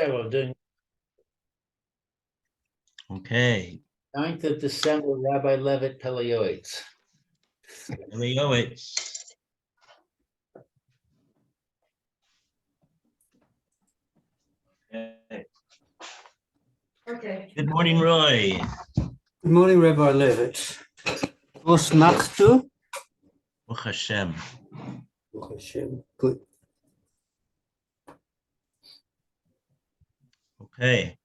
well, doing Okay. 9th of December, Rabbi Levitt, Pele, Yoetz. Yoetz. Okay. Okay. Good morning, Roy. Good morning, Rabbi Levitt. Was machst du? Baruch Hashem. Baruch Hashem. Good. Okay.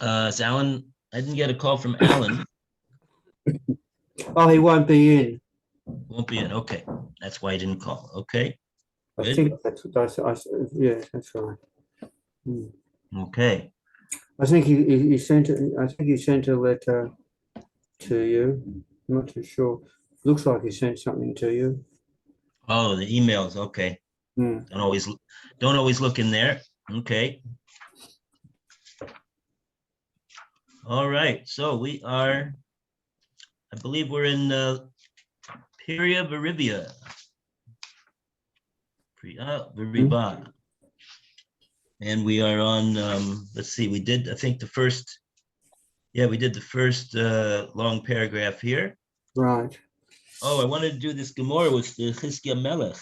Is Alan? I didn't get a call from Alan. Oh, he won't be in. Won't be in. Okay. That's why I didn't call. Okay. I Good. think that's yeah, that's right. Okay. I think he sent it. I think he sent a letter to you. I'm not too sure. Looks like he sent something to you. Oh, the emails. Okay. Hmm. Don't always look in there. Okay. All right. So we are, I believe we're in Peria Verivia. Veriba. And we are on, let's see, we did, I think the first long paragraph here. Right. Oh, I wanted to do this Gemara with the Chizkiah Melech.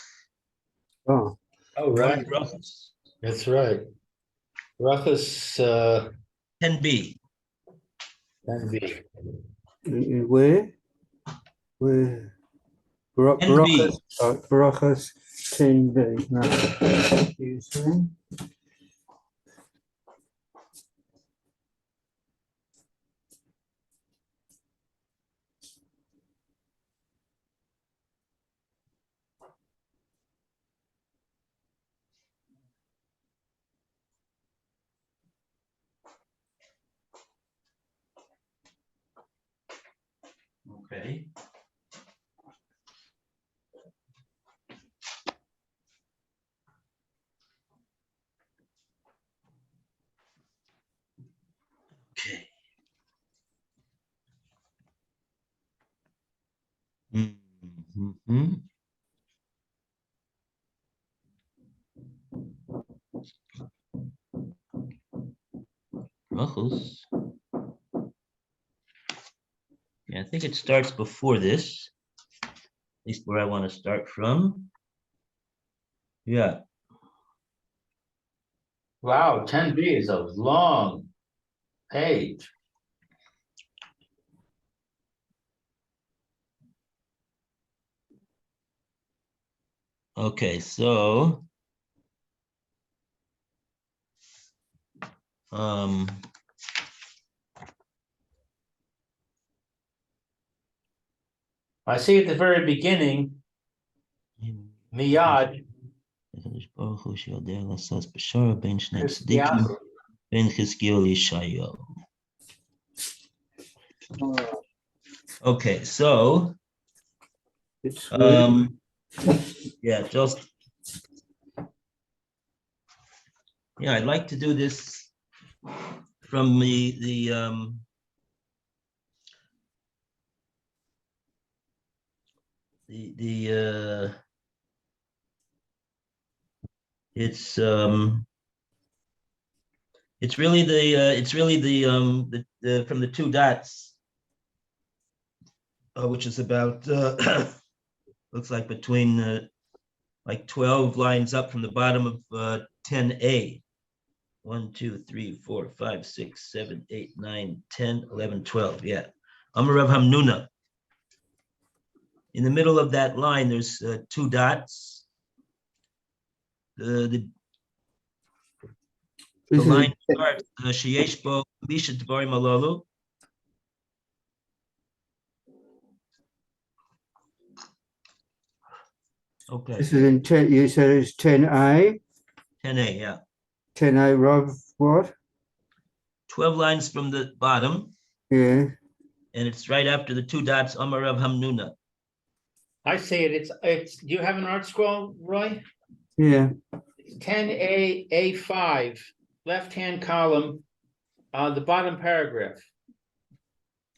Oh. Oh, right. Brachos. That's right. Brachos 10b. 10b. In where? Where? 10b. Barachas 10b. Right. You see? Okay. Okay. Mm-hmm. Brachos. Yeah, I think it starts before this, at least where I want to start from. Yeah. Wow, 10b is a long page. Okay, so I see at the very beginning, Miyad. Okay, so It's yeah, I'd like to do this from it's really the from the two dots, which is about looks like between like 12 lines up from the bottom of 10a. 1, 2, 3, 4, 5, 6, 7, 8, 9, 10, 11, 12. Yeah. Amarav Hamnuna. In the middle of that line, there's two dots. The line starts Sheyesh Bo Misha Dvarim Alalu. Okay. This is in 10. You said it's 10a. 10a, yeah. 10a, Rob. What? 12 lines from the bottom. Yeah. And it's right after the two dots, Amarav Hamnuna. I see it. It's. Do you have an art scroll, Roy? Yeah. 10a, A5, left-hand column, the bottom paragraph.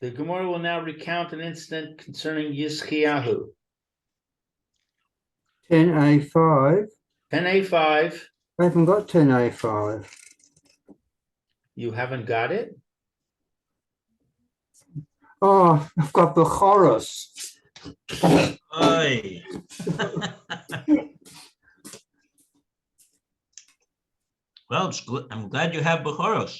The Gemara will now recount an incident concerning Yizkiyahu. 10A5. 10A5. I haven't got 10A5. You haven't got it? Oh, I've got the chorus. Oi. Well, I'm glad you have Bechoros.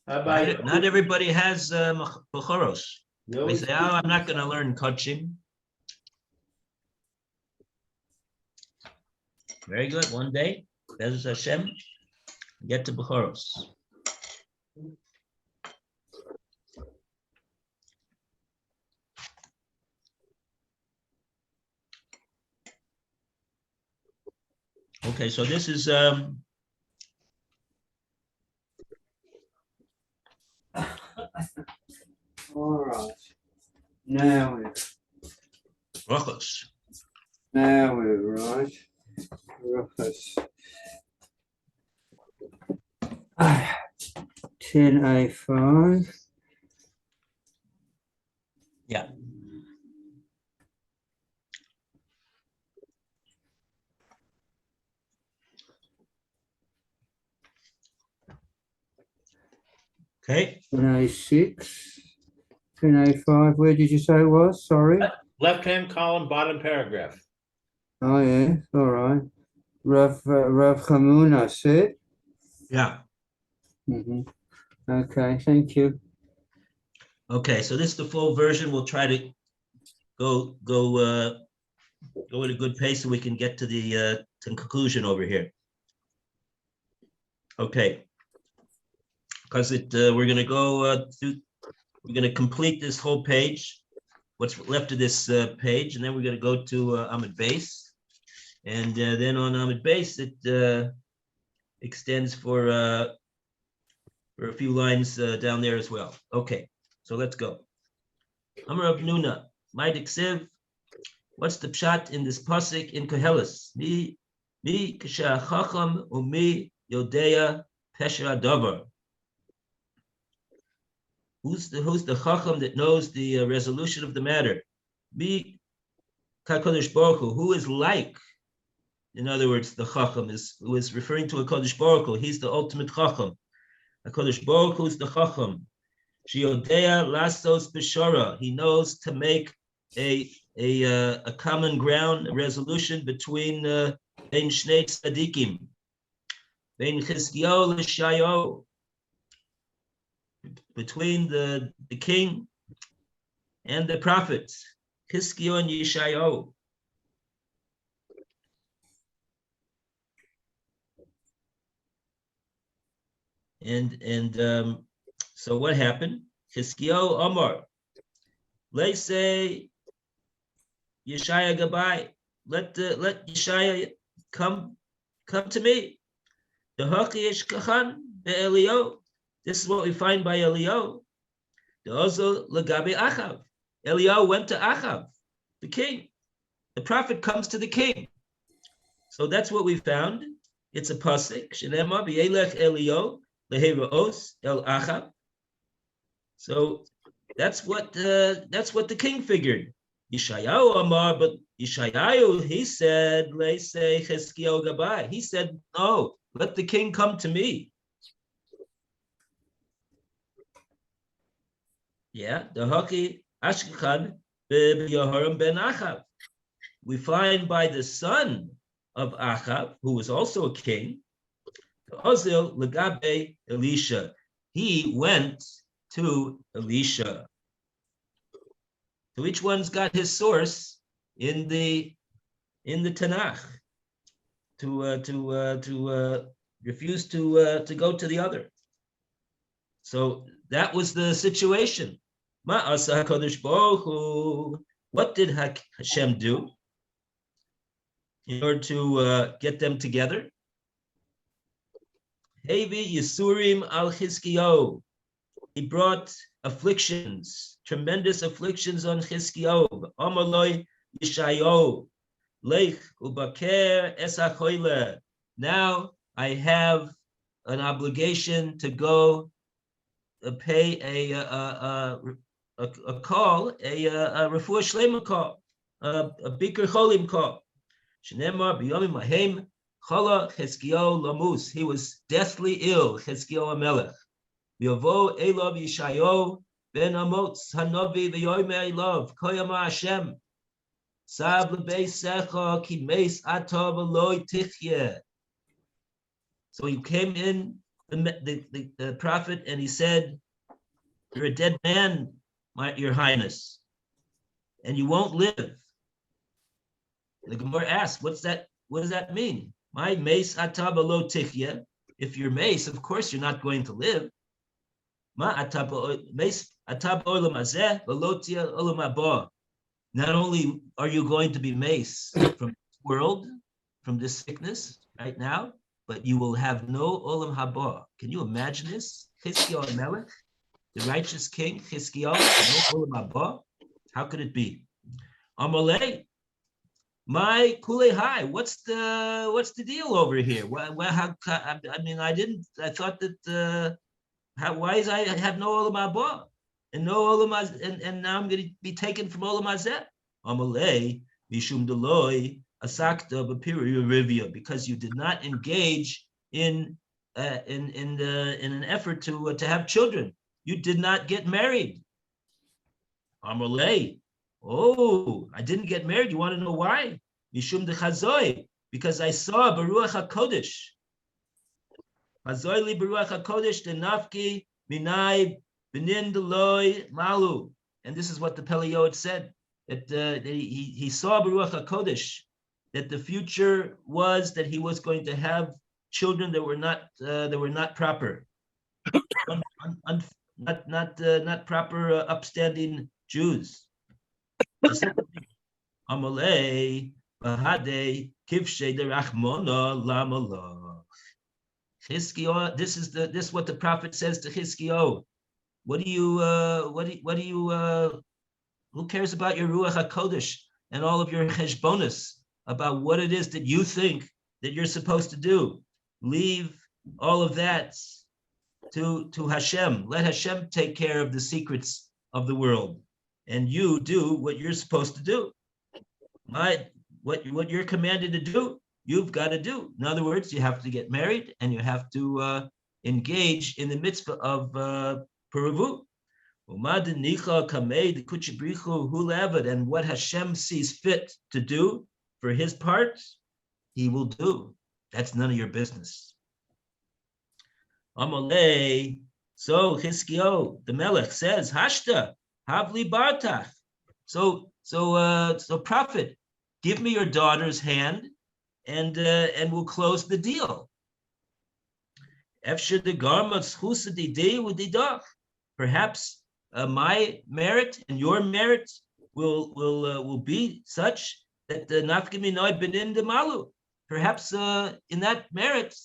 How about Not everybody has Bechoros. no? They say, oh, I'm not going to learn coaching. Very good. One day, Bez Hashem, get to Bechoros. Okay, so this is All right. Now Brachos. we're right. Roughness. 10A5. Yeah. Okay. 10A6. 10A5. Where did you say it was? Sorry. Left-hand column, bottom paragraph. Oh, yeah. All right. Rav Hamuna said. Yeah. Okay. Thank you. Okay, so this is the full version. We'll try to go at a good pace so we can get to the conclusion over here. Okay, because we're going to go through. We're going to complete this whole page. What's left of this page, and then we're going to go to Amud Beis, and then on Amud Beis it extends for a few lines down there as well. Okay, so let's go. Amar Rav Nuna, Maidik Siv. What's the pshat in this pasuk in Koheles? Mi kasha chacham umi yodea pesha davar. Who's the chacham that knows the resolution of the matter? Mi kakodesh baruch Hu, who is like. In other words, the chacham who is referring to a Kodesh Baruch Hu. He's the ultimate chacham. A Kodesh Baruch Hu is the chacham. Shiodea lasos b'shara. He knows to make a common ground, a resolution between Ben Shnei Tzadikim, Ben Chizkiyahu l'Shayahu, between the king and the prophets, Chizkiyahu and Yeshayahu. And so what happened? Chizkiyahu Amar, let's say Yeshaya goodbye. Let Yeshaya come to me. The Hakiyesh Kachan be'Elio. This is what we find by Elio. The Ozel Lagabe Achav. Elio went to Achav, the king. The prophet comes to the king. So that's what we found. It's a pasuk. Shenema b'Elech Elio leheroos el Achav. So that's what the king figured. Yeshayahu Amar, but Yeshayahu, he said, let's say Chizkiyahu Gabai. He said, no, let the king come to me. Yeah, the Haki Ashkechan Yehoram ben Achav. We find by the son of Achav, who was also a king, Ozil Legabe Elisha. He went to Elisha. So each one's got his source in the Tanakh to refuse to go to the other. So that was the situation. Ma'asa HaKadosh Baruch Hu. What did Hashem do in order to get them together? Hevi Yisurim al Chizkiyahu. He brought afflictions, tremendous afflictions on Chizkiyahu. Amaloi Yeshayahu. Lech ubaker es hachoyle. Now I have an obligation to go pay a call, a refuah shlema call, a bikur cholim call. Shneimar b'yomim ahem chala Chizkiyahu lamus. He was deathly ill. Chizkiyahu Melech. Yavo Elov Yishayahu ben Amotz Hanavi v'yomer Elov Koyama Hashem. Sav lebeisecha ki meis atov v'lo tichye. So he came in, the prophet, and he said, "You're a dead man, your highness, and you won't live." The Gemara asks, "What's that? What does that mean? My meis atov v'lo tichye. If you're mace, of course you're not going to live. Ma atab olam hazeh v'lo tia olam haba. Not only are you going to be mace from this world, from this sickness right now, but you will have no olam haba." Can you imagine this? Chizkiyahu Melech, the righteous king, Chizkiyahu, no olam haba. How could it be? Amalei, my kulei, what's the deal over here? I thought that why is I have no olam haba and no olam and now I'm going to be taken from olam hazeh? Amalei mishum deloi asakta b'piri rivia, because you did not engage in an effort to have children. You did not get married. Amalei, oh, I didn't get married. You want to know why? Mishum dechazoi, because I saw Baruch HaKodesh. Hazoi li Baruch HaKodesh denafki minai benin deloi malu. And this is what the Pele Yoetz said, that he saw Baruch HaKodesh, that the future was that he was going to have children that were not proper, not proper upstanding Jews. Amalei bahade kivshe derachmona lamala. Chizkiyahu, this is what the prophet says to Chizkiyahu. Who cares about your Ruach HaKodesh and all of your cheshbonos about what it is that you think that you're supposed to do? Leave all of that to Hashem. Let Hashem take care of the secrets of the world, and you do what you're supposed to do. What you're commanded to do, you've got to do. In other words, you have to get married and you have to engage in the mitzvah of Peravu. And what Hashem sees fit to do for his part, he will do. That's none of your business. Amalei. So Chizkiyahu, the Melech, says, Hashta, Havli Bartach. So prophet, give me your daughter's hand, and we'll close the deal. Perhaps my merit and your merit will be such that the nafkaminoi benin demalu. Perhaps in that merit,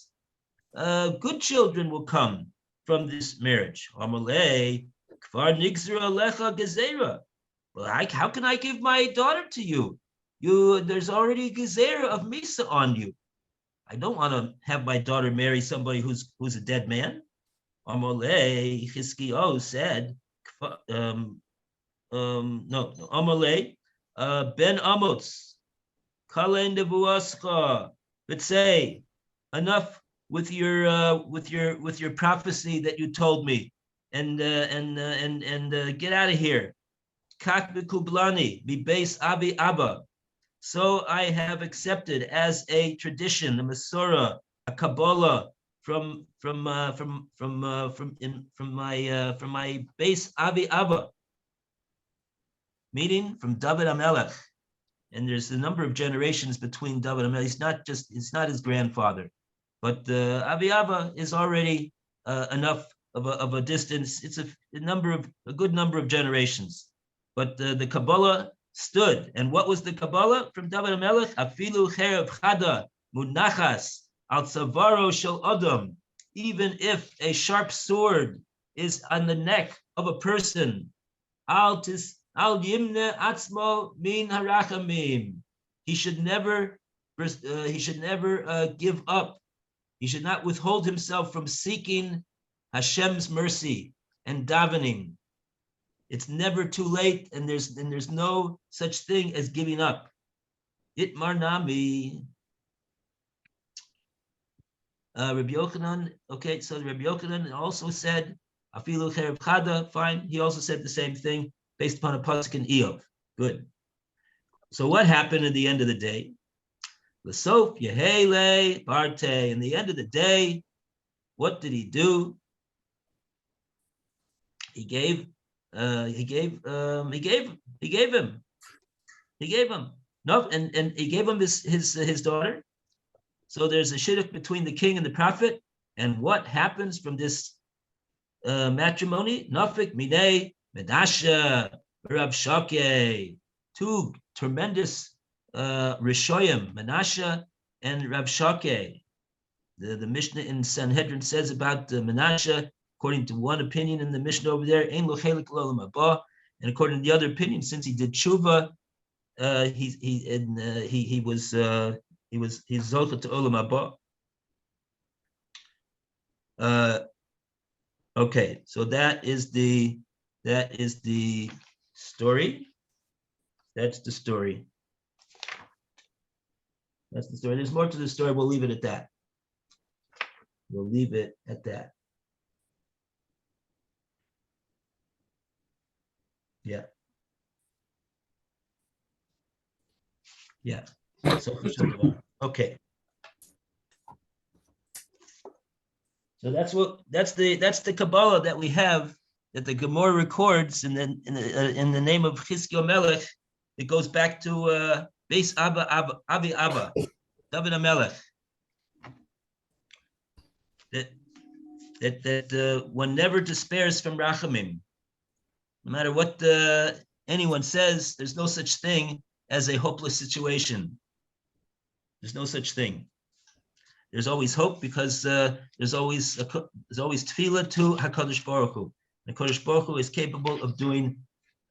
good children will come from this marriage. Amalei kvar nigzera alecha gezerah. Well, how can I give my daughter to you? There's already a gezerah of misa on you. I don't want to have my daughter marry somebody who's a dead man. Amalei, Chizkiyahu said, Amalei, Ben Amotz, Kalen Nevuascha, but say, enough with your prophecy that you told me, and get out of here. Kak b'kublani, mi-beis abi abba. So I have accepted as a tradition, a Masorah, a Kabbalah from my base Avi Abba, meaning from David HaMelech. And there's a number of generations between David HaMelech. It's not his grandfather, but Avi Abba is already enough of a distance. It's a good number of generations. But the Kabbalah stood. And what was the Kabbalah from David HaMelech? Afilu cherev chada munachas al tzavaro shel adam. Even if a sharp sword is on the neck of a person, al yimne atzmo min harachamim. He should never give up. He should not withhold himself from seeking Hashem's mercy and davening. It's never too late, and there's no such thing as giving up. Itmar nami. Rabbi Yochanan, okay, so Rabbi Yochanan also said, Afilu chereb chada, fine. He also said the same thing based upon a pasuk in Eov. Good. So what happened at the end of the day? L'sof Yehele Barte. In the end of the day, what did he do? He gave him. No, and he gave him his daughter. So there's a shidduch between the king and the prophet. And what happens from this matrimony? Nafik Minei Menashe Rab Shake. Two tremendous Rishoyim, Menashe and Rab Shake. The Mishnah in Sanhedrin says about Menashe, according to one opinion in the Mishnah over there, Ein lo chelik l'olam haba, and according to the other opinion, since he did tshuva, he was zocheh to olam haba. Okay, so that is the story. That's the story. That's the story. There's more to the story. We'll leave it at that. We'll leave it at that. Yeah. Yeah. So okay. So that's the Kabbalah that we have, that the Gemara records in the name of Chizkiyahu Melech. It goes back to Beis Abba, David HaMelech. That one never despairs from Rachamim. No matter what anyone says, there's no such thing as a hopeless situation. There's no such thing. There's always hope, because there's always tefillah to HaKadosh Baruch Hu. HaKadosh Baruch Hu is capable of doing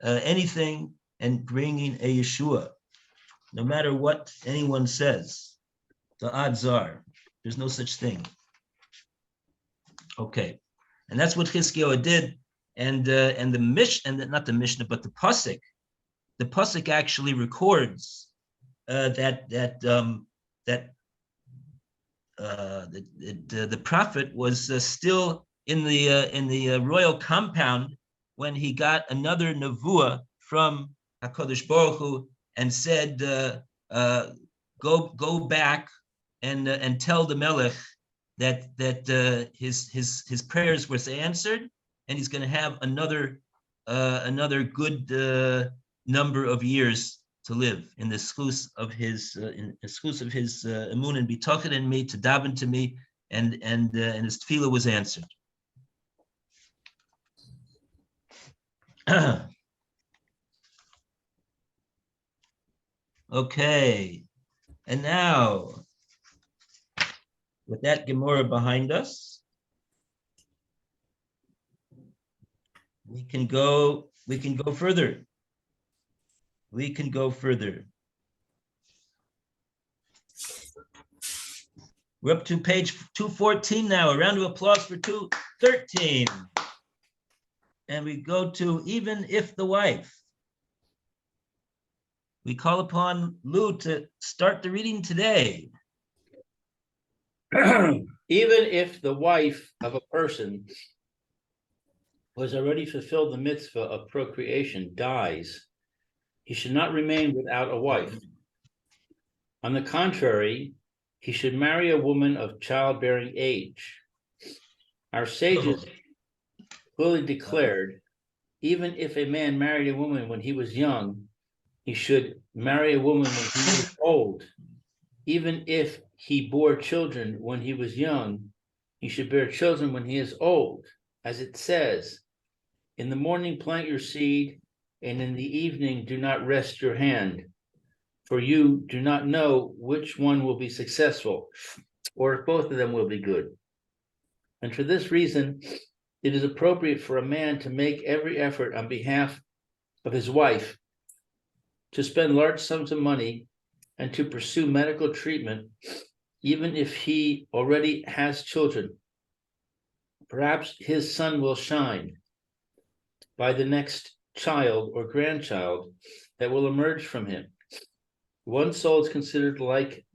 anything and bringing a Yeshua. No matter what anyone says, the odds are there's no such thing. Okay, and that's what Chizkiyahu did, and the Mishnah, and not the Mishnah, but the pasuk. The pasuk actually records that the prophet was still in the royal compound when he got another nevuah from HaKadosh Baruch Hu and said, go back and tell the Melech that his prayers were answered, and he's going to have another good number of years to live in the schus of his emun and bitachon in me, to daven to me, and his tefillah was answered. Okay, and now with that Gemara behind us, we can go further. We can go further. We're up to page 214 now. A round of applause for 213. And we go to even if the wife. We call upon Lou to start the reading today. Even if the wife of a person who has already fulfilled the mitzvah of procreation dies, he should not remain without a wife. On the contrary, he should marry a woman of childbearing age. Our sages clearly declared, even if a man married a woman when he was young, he should marry a woman when he was old. Even if he bore children when he was young, he should bear children when he is old. As it says, in the morning plant your seed, and in the evening do not rest your hand, for you do not know which one will be successful, or if both of them will be good. And for this reason, it is appropriate for a man to make every effort on behalf of his wife, to spend large sums of money, and to pursue medical treatment, even if he already has children. Perhaps his sun will shine by the next child or grandchild that will emerge from him. One soul is considered like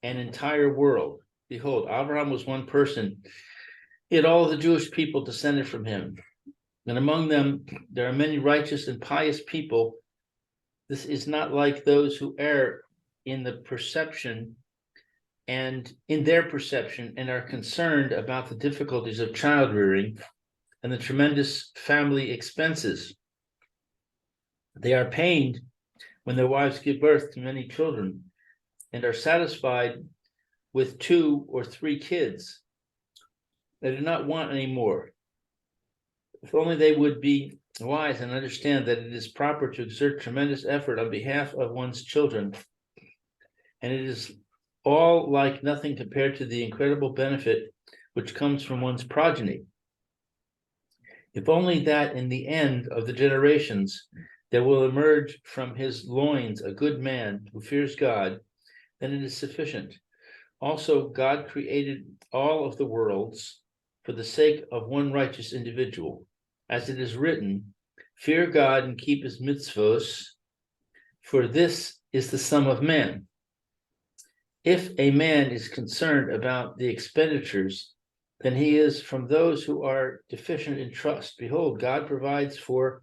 an entire world. Behold, Abraham was one person, yet all the Jewish people descended from him. And among them, there are many righteous and pious people. This is not like those who err in the perception and in their perception and are concerned about the difficulties of child rearing and the tremendous family expenses. They are pained when their wives give birth to many children and are satisfied with 2 or 3 kids. They do not want any more. If only they would be wise and understand that it is proper to exert tremendous effort on behalf of one's children, and it is all like nothing compared to the incredible benefit which comes from one's progeny. If only that in the end of the generations there will emerge from his loins a good man who fears God, then it is sufficient. Also, God created all of the worlds for the sake of one righteous individual. As it is written, fear God and keep his mitzvos, for this is the sum of man. If a man is concerned about the expenditures, then he is from those who are deficient in trust. Behold, God provides for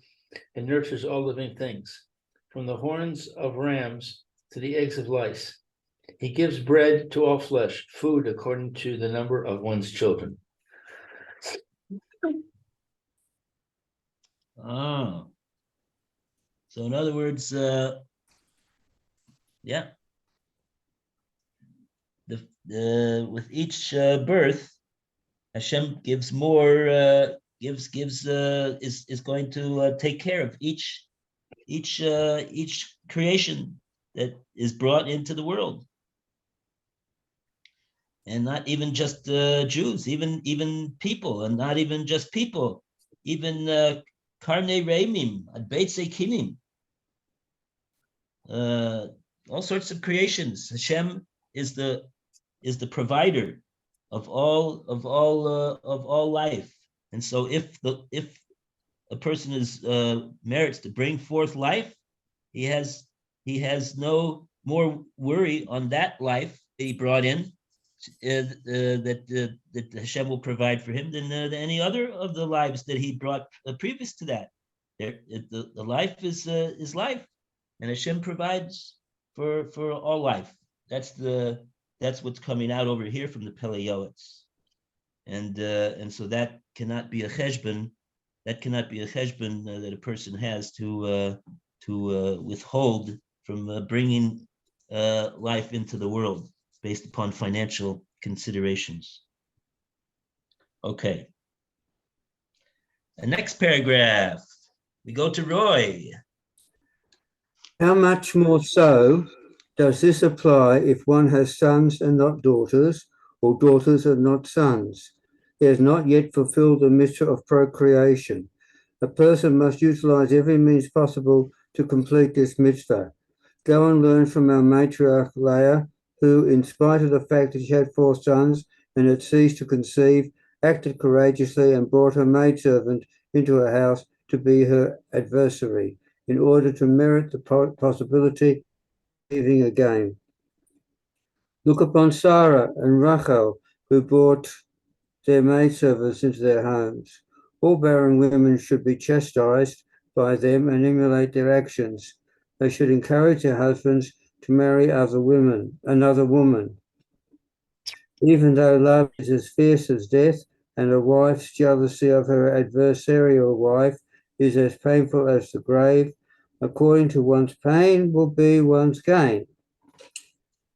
and nurtures all living things, from the horns of rams to the eggs of lice. He gives bread to all flesh, food according to the number of one's children. Oh. So in other words, yeah. With each birth, Hashem gives more, is going to take care of each creation that is brought into the world, and not even just Jews, even people, and not even just people, even karnei reimim, beitze kinim, all sorts of creations. Hashem is the provider of all life, and so if a person is merits to bring forth life, he has no more worry on that life that he brought in, that Hashem will provide for him than any other of the lives that he brought previous to that. The life is life, and Hashem provides for all life. That's what's coming out over here from the Pele Yoetz, and so that cannot be a cheshbon. That cannot be a cheshbon that a person has to withhold from bringing life into the world based upon financial considerations. Okay. The next paragraph, we go to Roy. How much more so does this apply if one has sons and not daughters, or daughters and not sons? He has not yet fulfilled the mitzvah of procreation. A person must utilize every means possible to complete this mitzvah. Go and learn from our matriarch Leah, who, in spite of the fact that she had 4 sons and had ceased to conceive, acted courageously and brought her maidservant into her house to be her adversary, in order to merit the possibility of conceiving again. Look upon Sarah and Rachel, who brought their maidservants into their homes. All barren women should be chastised by them and emulate their actions. They should encourage their husbands to marry another woman. Even though love is as fierce as death, and a wife's jealousy of her adversarial wife is as painful as the grave, according to one's pain will be one's gain.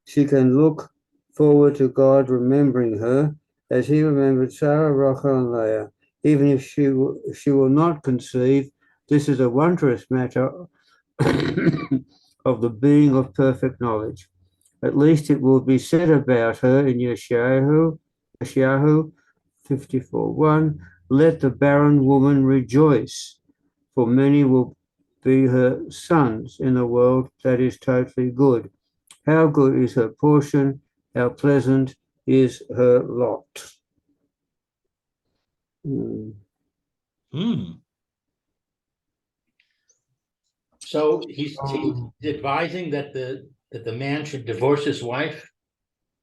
She can look forward to God remembering her, as he remembered Sarah, Rachel, and Leah. Even if she will not conceive, this is a wondrous matter of the being of perfect knowledge. At least it will be said about her in Yeshayahu 54:1, let the barren woman rejoice, for many will be her sons in a world that is totally good. How good is her portion, how pleasant is her lot. So he's advising that the man should divorce his wife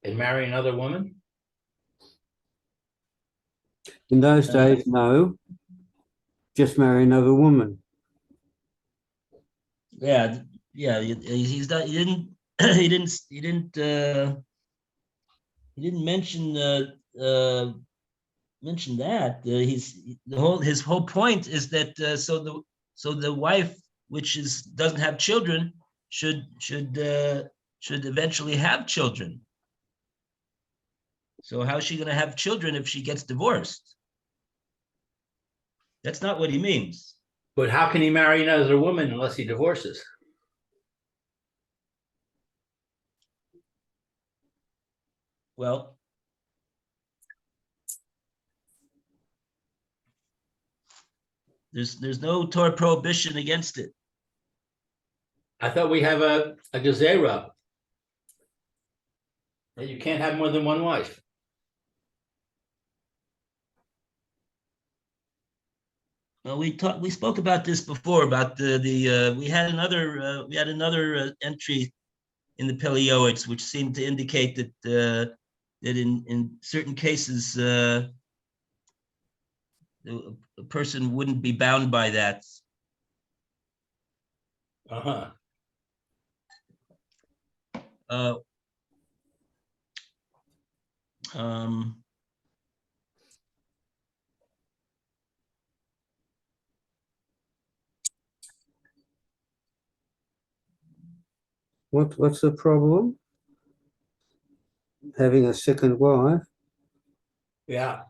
and marry another woman? In those days, no. Just marry another woman. Yeah, yeah. He's not. He didn't. He didn't mention that. His whole point is that so the wife, which doesn't have children, should eventually have children. So how is she going to have children if she gets divorced? That's not what he means. But how can he marry another woman unless he divorces? Well, there's no Torah prohibition against it. I thought we have a gezerah that you can't have more than one wife. Well, we spoke about this before about we had another entry in the Pele Yoetz, which seemed to indicate that in certain cases a person wouldn't be bound by that. Uh-huh. Um, What's the problem? Having a second wife? Yeah.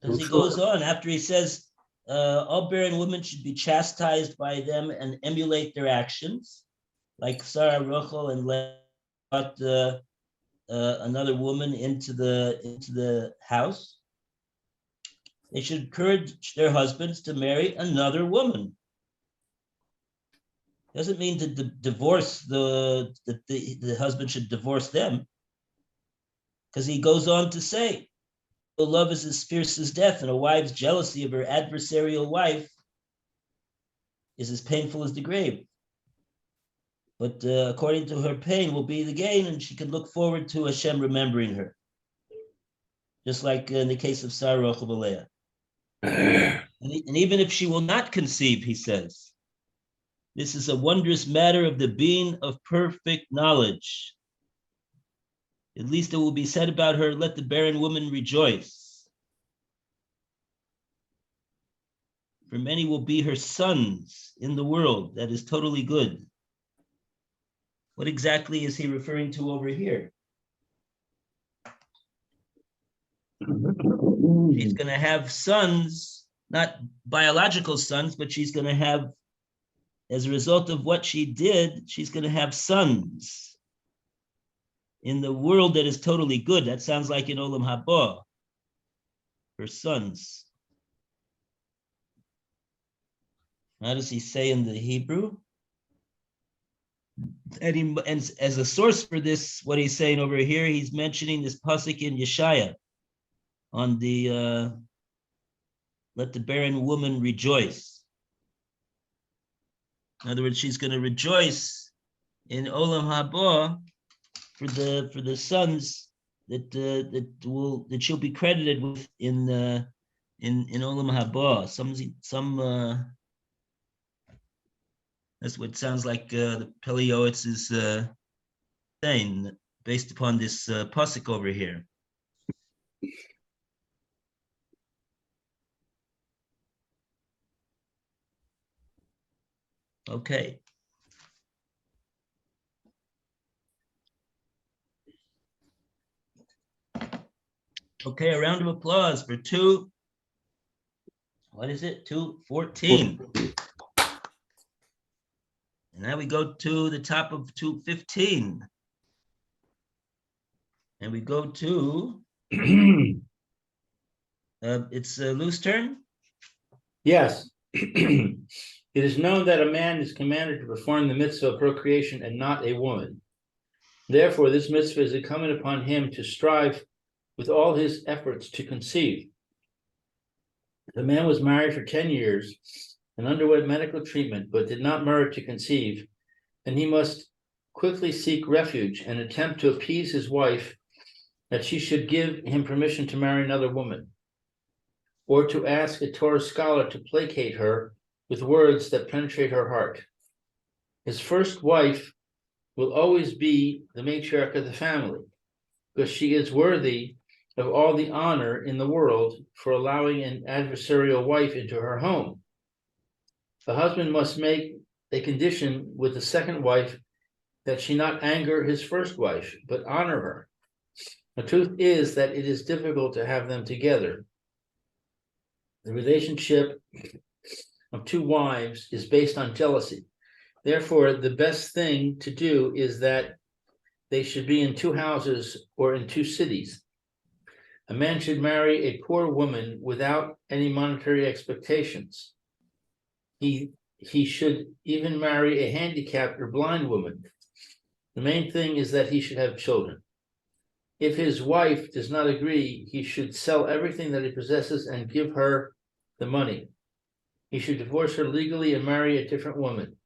Because he goes on after he says, all barren women should be chastised by them and emulate their actions, like Sarah Rochel and brought another woman into the house. They should encourage their husbands to marry another woman. Doesn't mean to divorce the husband should divorce them, because he goes on to say, love is as fierce as death, and a wife's jealousy of her adversarial wife is as painful as the grave. But according to her pain will be the gain, and she can look forward to Hashem remembering her. Just like in the case of Sarah Rochel. And even if she will not conceive, he says, this is a wondrous matter of the being of perfect knowledge. At least it will be said about her, let the barren woman rejoice. For many will be her sons in the world. That is totally good. What exactly is he referring to over here? She's going to have sons, not biological sons, but she's going to have, as a result of what she did, she's going to have sons in the world that is totally good. That sounds like in Olam Haba, her sons. How does he say in the Hebrew? And as a source for this, what he's saying over here, he's mentioning this pasuk in Yeshaya on the let the barren woman rejoice. In other words, she's going to rejoice in Olam Haba for the sons that she'll be credited with in Olam Haba. Some that's what sounds like the Pele Yoetz is saying based upon this pasuk over here. Okay. Okay, a round of applause for 214. And now we go to the top of 215. And we go to, it's Lou's turn? Yes. It is known that a man is commanded to perform the mitzvah of procreation and not a woman. Therefore, this mitzvah is incumbent upon him to strive with all his efforts to conceive. The man was married for 10 years and underwent medical treatment, but did not merit to conceive, then he must quickly seek refuge and attempt to appease his wife that she should give him permission to marry another woman, or to ask a Torah scholar to placate her with words that penetrate her heart. His first wife will always be the matriarch of the family, because she is worthy of all the honor in the world for allowing an adversarial wife into her home. The husband must make a condition with the second wife that she not anger his first wife, but honor her. The truth is that it is difficult to have them together. The relationship of two wives is based on jealousy. Therefore, the best thing to do is that they should be in two houses or in two cities. A man should marry a poor woman without any monetary expectations. He should even marry a handicapped or blind woman. The main thing is that he should have children. If his wife does not agree, he should sell everything that he possesses and give her the money. He should divorce her legally and marry a different woman.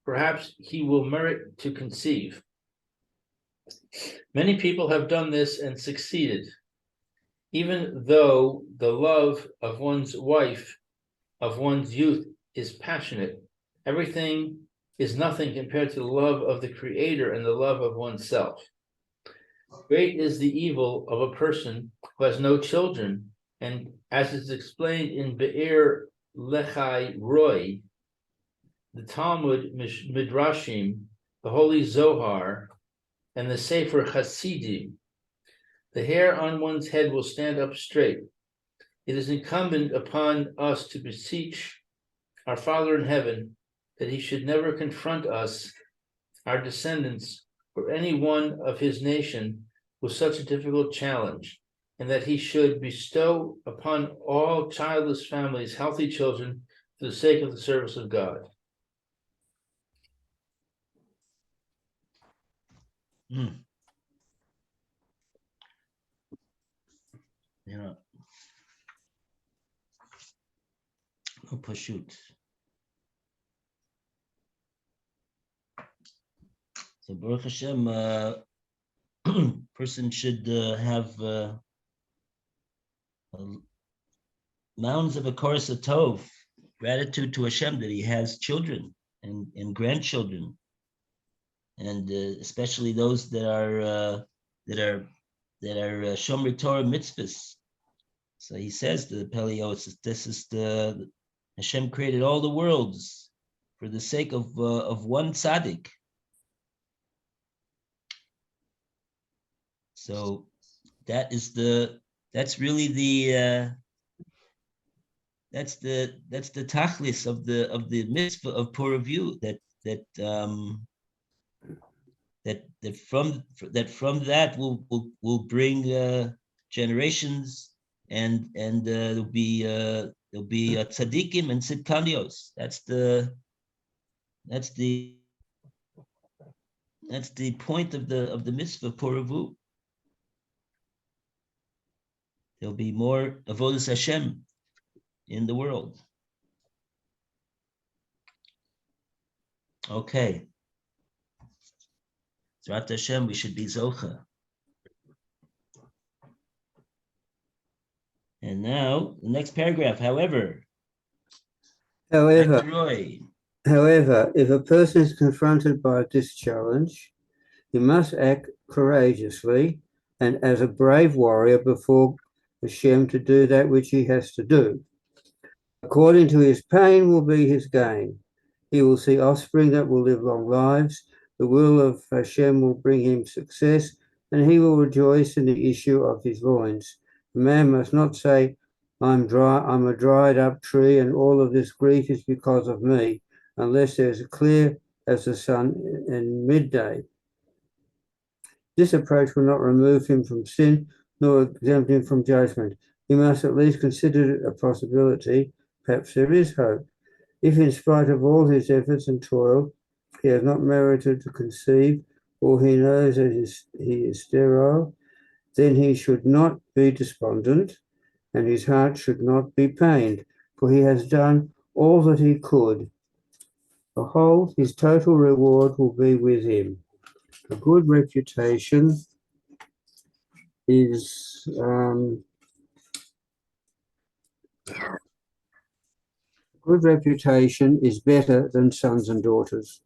Perhaps he will merit to conceive. Many people have done this and succeeded. Even though the love of one's wife, of one's youth, is passionate, everything is nothing compared to the love of the Creator and the love of oneself. Great is the evil of a person who has no children, and as is explained in Be'er Lechai Roy, the Talmud Midrashim, the Holy Zohar, and the Sefer Hasidim, the hair on one's head will stand up straight. It is incumbent upon us to beseech our Father in heaven that he should never confront us, our descendants, or any one of his nation with such a difficult challenge, and that he should bestow upon all childless families healthy children for the sake of the service of God. Yeah. No pashut. So Baruch Hashem, person should have mounds of a chorus of tov, gratitude to Hashem that he has children and grandchildren, and especially those that are Shomer Torah mitzvahs. So he says to the Pele, this is the Hashem created all the worlds for the sake of one tzaddik. So that's really the tachlis of the mitzvah of Puravyu, that from that will bring generations, and there'll be tzaddikim and tzidkanios. That's the point of the mitzvah Puravyu. There'll be more avodas Hashem in the world. Okay. Zrat Hashem, we should be Zocha. And now, the next paragraph, however, if a person is confronted by this challenge, he must act courageously and as a brave warrior before Hashem to do that which he has to do. According to his pain will be his gain. He will see offspring that will live long lives. The will of Hashem will bring him success, and he will rejoice in the issue of his loins. The man must not say, I'm a dried up tree, and all of this grief is because of me, unless there is clear as the sun in midday. This approach will not remove him from sin, nor exempt him from judgment. He must at least consider it a possibility. Perhaps there is hope. If in spite of all his efforts and toil, he has not merited to conceive, or he knows that he is sterile, then he should not be despondent, and his heart should not be pained, for he has done all that he could. Behold, his total reward will be with him. A good reputation is better than sons and daughters.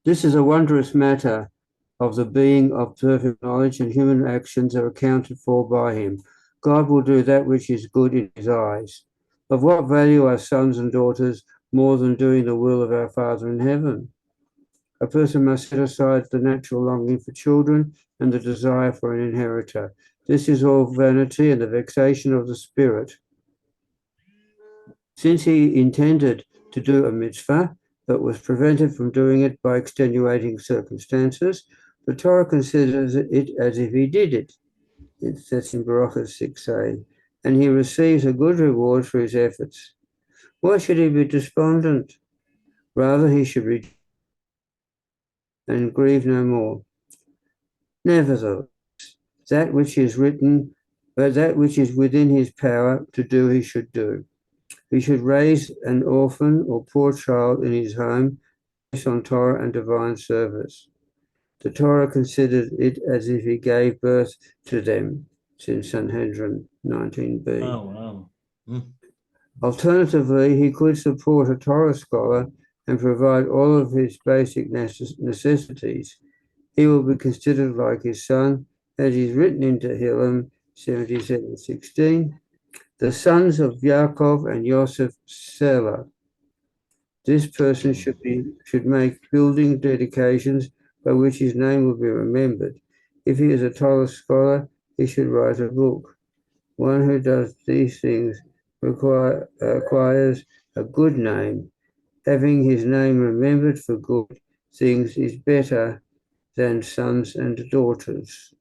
This is a wondrous matter of the being of perfect knowledge, and human actions are accounted for by him. God will do that which is good in his eyes. Of what value are sons and daughters more than doing the will of our Father in heaven? A person must set aside the natural longing for children and the desire for an inheritor. This is all vanity and the vexation of the spirit. Since he intended to do a mitzvah, but was prevented from doing it by extenuating circumstances, the Torah considers it as if he did it. That's in Berachos 6a. And he receives a good reward for his efforts. Why should he be despondent? Rather, he should rejoice and grieve no more. Nevertheless, that which is written, but that which is within his power to do, he should do. He should raise an orphan or poor child in his home based on Torah and divine service. The Torah considered it as if he gave birth to them, in Sanhedrin 19b. Oh, wow. Hmm. Alternatively, he could support a Torah scholar and provide all of his basic necessities. He will be considered like his son, as is written in Tehillim 77:16. The sons of Yaakov and Yosef Selah. This person should make building dedications by which his name will be remembered. If he is a Torah scholar, he should write a book. One who does these things acquires a good name. Having his name remembered for good things is better than sons and daughters.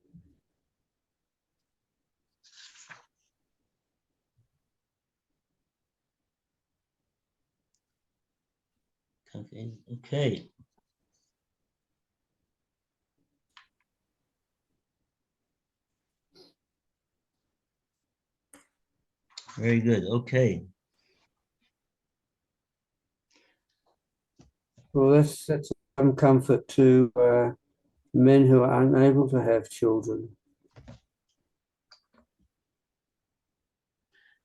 Okay. Very good. Okay. Well, that's some comfort to men who are unable to have children.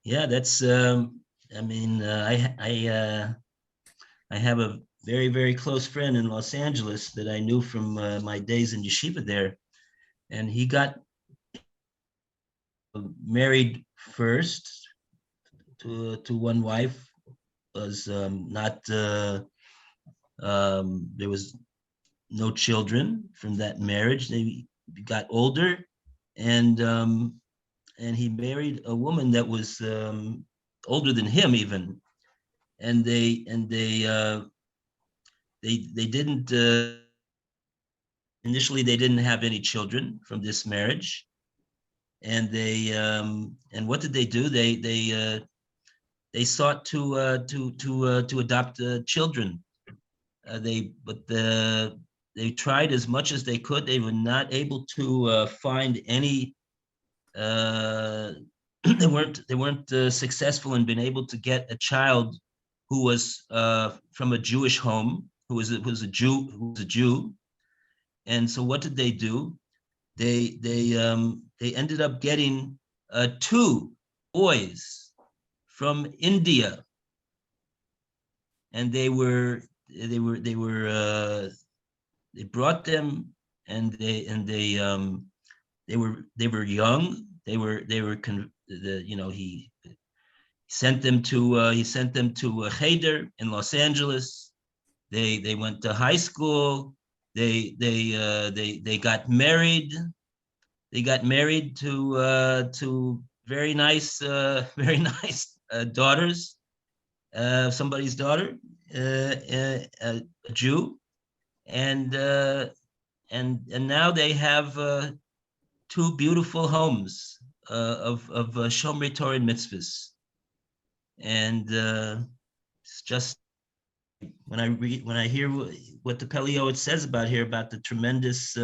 Yeah, that's I mean, I have a very, very close friend in Los Angeles that I knew from my days in yeshiva there. And he got married first to one wife, was not, there was no children from that marriage. They got older, and he married a woman that was older than him even, and they didn't initially they didn't have any children from this marriage, and and what did they do? They sought to adopt children. They tried as much as they could. They were not able to find any. They weren't successful in being able to get a child who was from a Jewish home, who was a Jew. And so what did they do? They ended up getting two boys from India, and they brought them, and they were young. He sent them to Cheder in Los Angeles. They went to high school. They got married. They got married to very nice daughters. Somebody's daughter, a Jew, and now they have two beautiful homes of Shomrei Torah and mitzvahs, and it's just when I hear what the Pele Yoetz says about here about the tremendous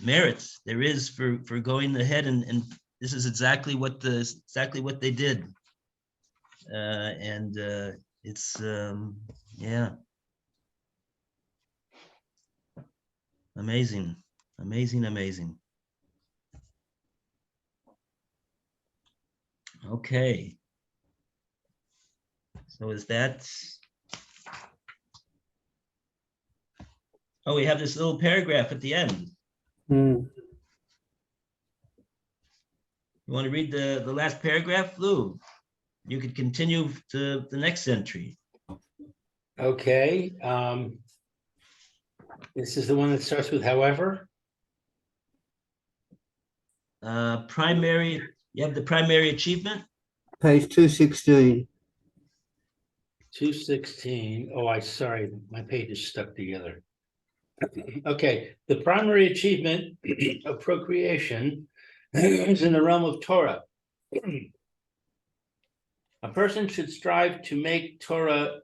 merits there is for going ahead and this is exactly what they did. And it's yeah, amazing, amazing, amazing. Okay. So is that? Oh, we have this little paragraph at the end. Hmm. You want to read the last paragraph, Lou? You could continue to the next entry. Okay. This is the one that starts with however. Primary, you have the primary achievement. Page 216. 216. Oh, sorry, my page is stuck together. Okay, the primary achievement of procreation is in the realm of Torah. A person should strive to make Torah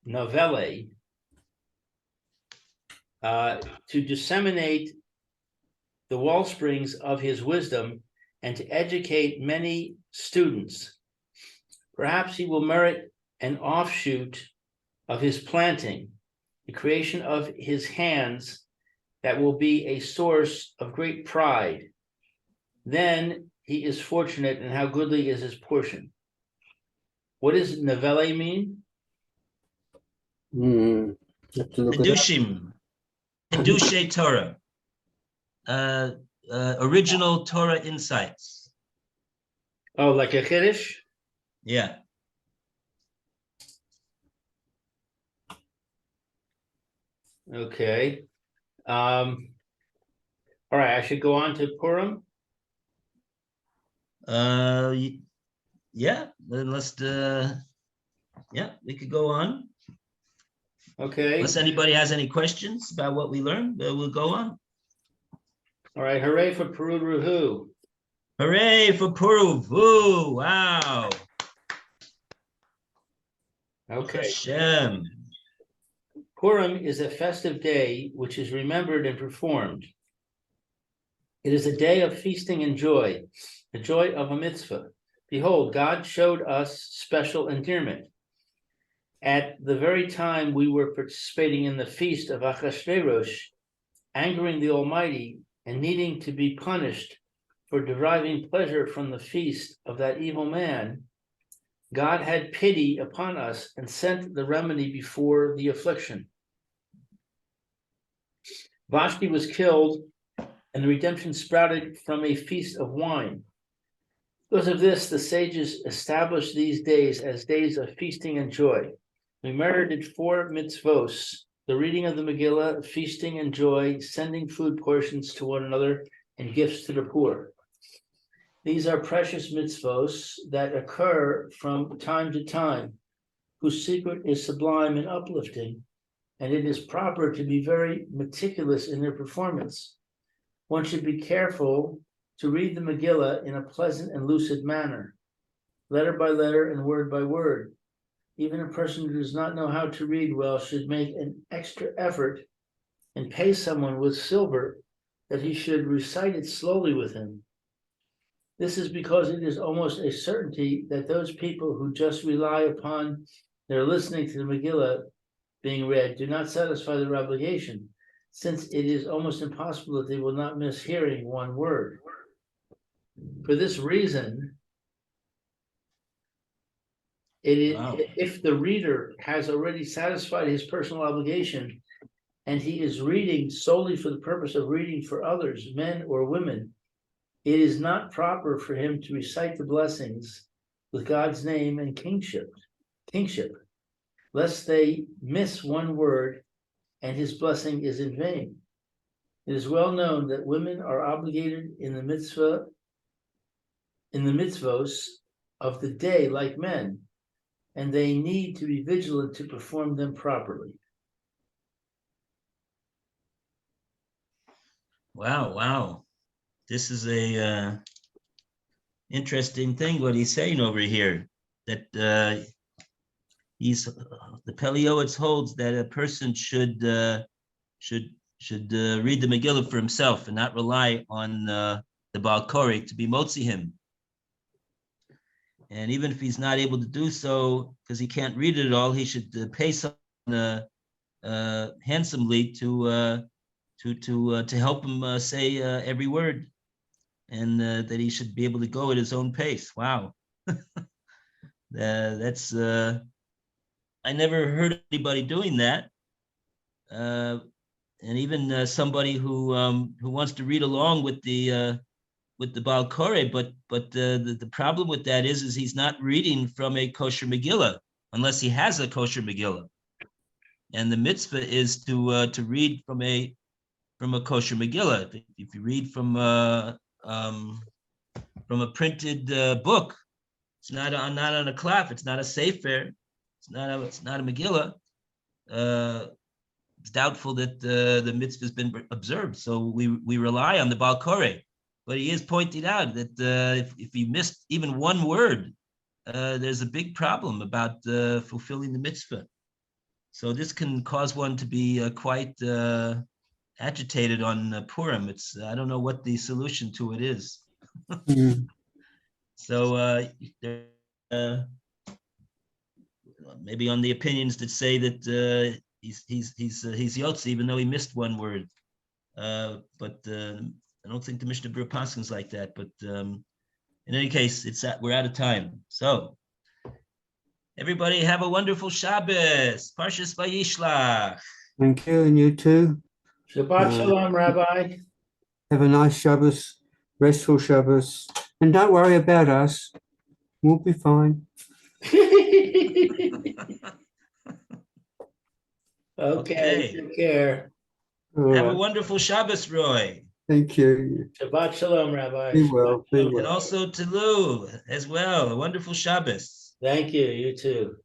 novelle, to disseminate the wall springs of his wisdom and to educate many students. Perhaps he will merit an offshoot of his planting, the creation of his hands that will be a source of great pride. Then he is fortunate, and how goodly is his portion. What does novelle mean? Have to look it up. Hidushim, Hidushe Torah, original Torah insights. Oh, like a chiddush? Yeah. Okay. All right, I should go on to Purim. Yeah. Then let's. Yeah, we could go on. Okay. Unless anybody has any questions about what we learned, we'll go on. All right. Hooray for Peru Ruhu. Hooray for Purim! Woo! Wow! Okay. Hashem. Purim is a festive day which is remembered and performed. It is a day of feasting and joy, the joy of a mitzvah. Behold, God showed us special endearment. At the very time we were participating in the feast of Achashverosh, angering the Almighty and needing to be punished for deriving pleasure from the feast of that evil man, God had pity upon us and sent the remedy before the affliction. Vashti was killed, and the redemption sprouted from a feast of wine. Because of this, the sages established these days as days of feasting and joy. We merited 4 mitzvos: the reading of the Megillah, feasting and joy, sending food portions to one another, and gifts to the poor. These are precious mitzvos that occur from time to time, whose secret is sublime and uplifting, and it is proper to be very meticulous in their performance. One should be careful to read the Megillah in a pleasant and lucid manner, letter by letter and word by word. Even a person who does not know how to read well should make an extra effort and pay someone with silver that he should recite it slowly with him. This is because it is almost a certainty that those people who just rely upon their listening to the Megillah being read do not satisfy their obligation, since it is almost impossible that they will not miss hearing one word. For this reason, if the reader has already satisfied his personal obligation and he is reading solely for the purpose of reading for others, men or women, it is not proper for him to recite the blessings with God's name and kingship, lest they miss one word and his blessing is in vain. It is well known that women are obligated in the mitzvos of the day like men, and they need to be vigilant to perform them properly. Wow. This is a interesting thing what he's saying over here, that the Pele Yoetz holds that a person should read the Megillah for himself and not rely on the the Baal Koreh to be motzi him. And even if he's not able to do so, because he can't read it all, he should pay someone handsomely to help him say every word, and that he should be able to go at his own pace. Wow, that's I never heard anybody doing that, and even somebody who wants to read along with the Baal Koreh, but the problem with that is he's not reading from a kosher Megillah unless he has a kosher Megillah, and the mitzvah is to read from a kosher Megillah. If you read from a printed book, it's not on a cloth, it's not a sefer, it's not a Megillah. It's doubtful that the mitzvah has been observed, so we rely on the Baal Koreh. But he is pointed out that if you missed even one word, there's a big problem about fulfilling the mitzvah. So this can cause one to be quite agitated on Purim. I don't know what the solution to it is. So maybe on the opinions that say that he's Yoetz even though he missed one word, but I don't think the Mishnah Berurah paskins like that. But in any case, we're out of time. So everybody have a wonderful Shabbos. Parshas Vayishlach. Thank you, and you too. Shabbat shalom, Rabbi. Have a nice Shabbos, restful Shabbos, and don't worry about us. We'll be fine. Okay, take care. All Have a right. wonderful Shabbos, Roy. Thank you. Shabbat shalom, Rabbi. Be well. Be And well. also to Lou as well. A wonderful Shabbos. Thank you. You too.